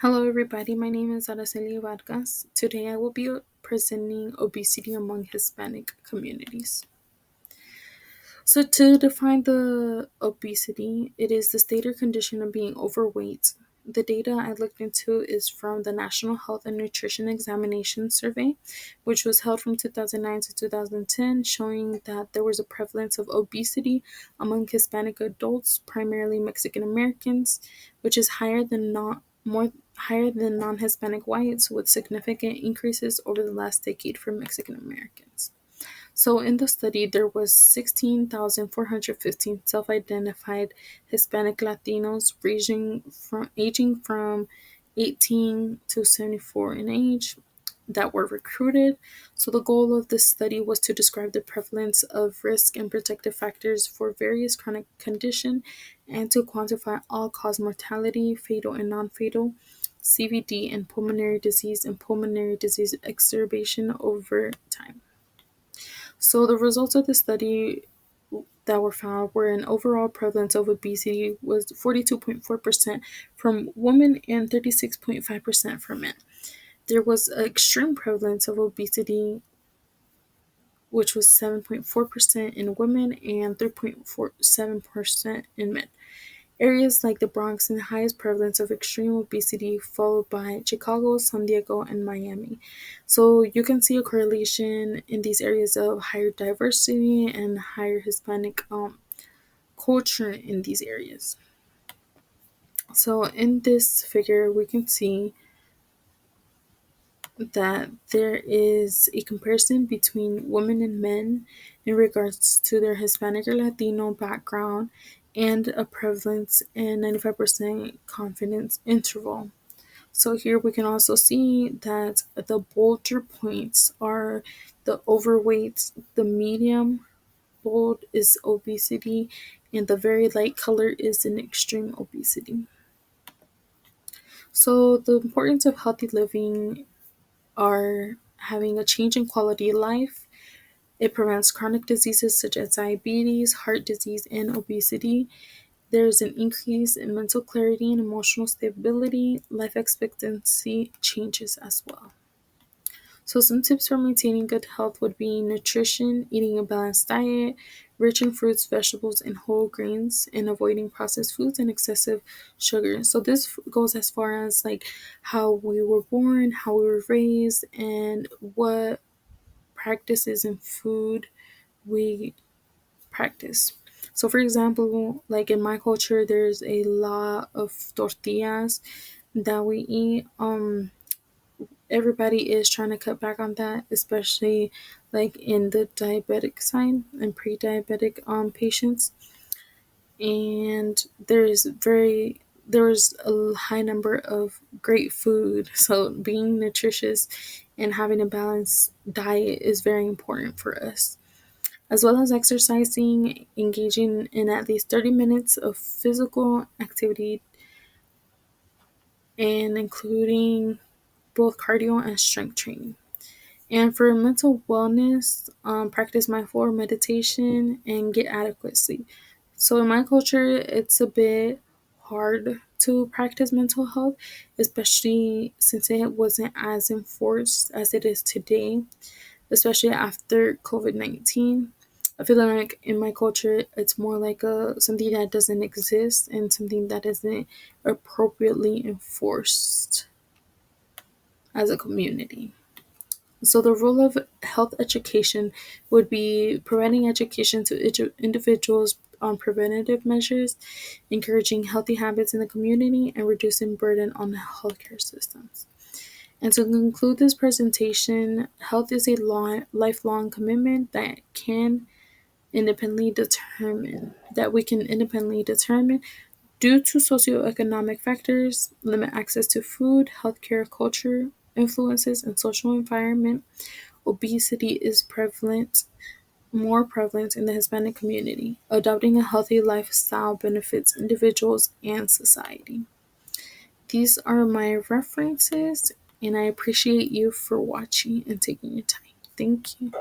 Hello, everybody. My name is Araceli Vargas. Today, I will be presenting obesity among Hispanic communities. So, to define the obesity, it is the state or condition of being overweight. The data I looked into is from the National Health and Nutrition Examination Survey, which was held from 2009 to 2010, showing that there was a prevalence of obesity among Hispanic adults, primarily Mexican Americans, which is higher than non-Hispanic whites, with significant increases over the last decade for Mexican Americans. So in the study, there was 16,415 self-identified Hispanic Latinos aging from 18 to 74 in age that were recruited. So the goal of this study was to describe the prevalence of risk and protective factors for various chronic condition and to quantify all-cause mortality, fatal and non-fatal, CVD and pulmonary disease exacerbation over time. So the results of the study that were found were an overall prevalence of obesity was 42.4% from women and 36.5% for men. There was an extreme prevalence of obesity, which was 7.4% in women and 3.47% in men. Areas like the Bronx and the highest prevalence of extreme obesity, followed by Chicago, San Diego, and Miami. So you can see a correlation in these areas of higher diversity and higher Hispanic culture in these areas. So in this figure, we can see that there is a comparison between women and men in regards to their Hispanic or Latino background and a prevalence and 95% confidence interval. So here we can also see that the bolder points are the overweight, the medium bold is obesity, and the very light color is an extreme obesity. So the importance of healthy living are having a change in quality of life. It prevents chronic diseases such as diabetes, heart disease, and obesity. There's an increase in mental clarity and emotional stability. Life expectancy changes as well. So, some tips for maintaining good health would be nutrition, eating a balanced diet, rich in fruits, vegetables, and whole grains, and avoiding processed foods and excessive sugar. So, this goes as far as like how we were born, how we were raised, and what practices in food we practice. So, for example, like in my culture, there's a lot of tortillas that we eat. Everybody is trying to cut back on that, especially like in the diabetic side and pre-diabetic patients. And there's a high number of great food. So being nutritious and having a balanced diet is very important for us. As well as exercising, engaging in at least 30 minutes of physical activity and including both cardio and strength training. And for mental wellness, practice mindful meditation and get adequate sleep. So in my culture, it's a bit hard to practice mental health, especially since it wasn't as enforced as it is today, especially after COVID-19. I feel like in my culture, it's more like something that doesn't exist and something that isn't appropriately enforced as a community. So, the role of health education would be providing education to individuals on preventative measures, encouraging healthy habits in the community, and reducing burden on the healthcare systems. And to conclude this presentation, health is a lifelong commitment that we can independently determine due to socioeconomic factors, limit access to food, healthcare, culture, influences, and social environment. Obesity is more prevalent in the Hispanic community. Adopting a healthy lifestyle benefits individuals and society. These are my references, and I appreciate you for watching and taking your time. Thank you.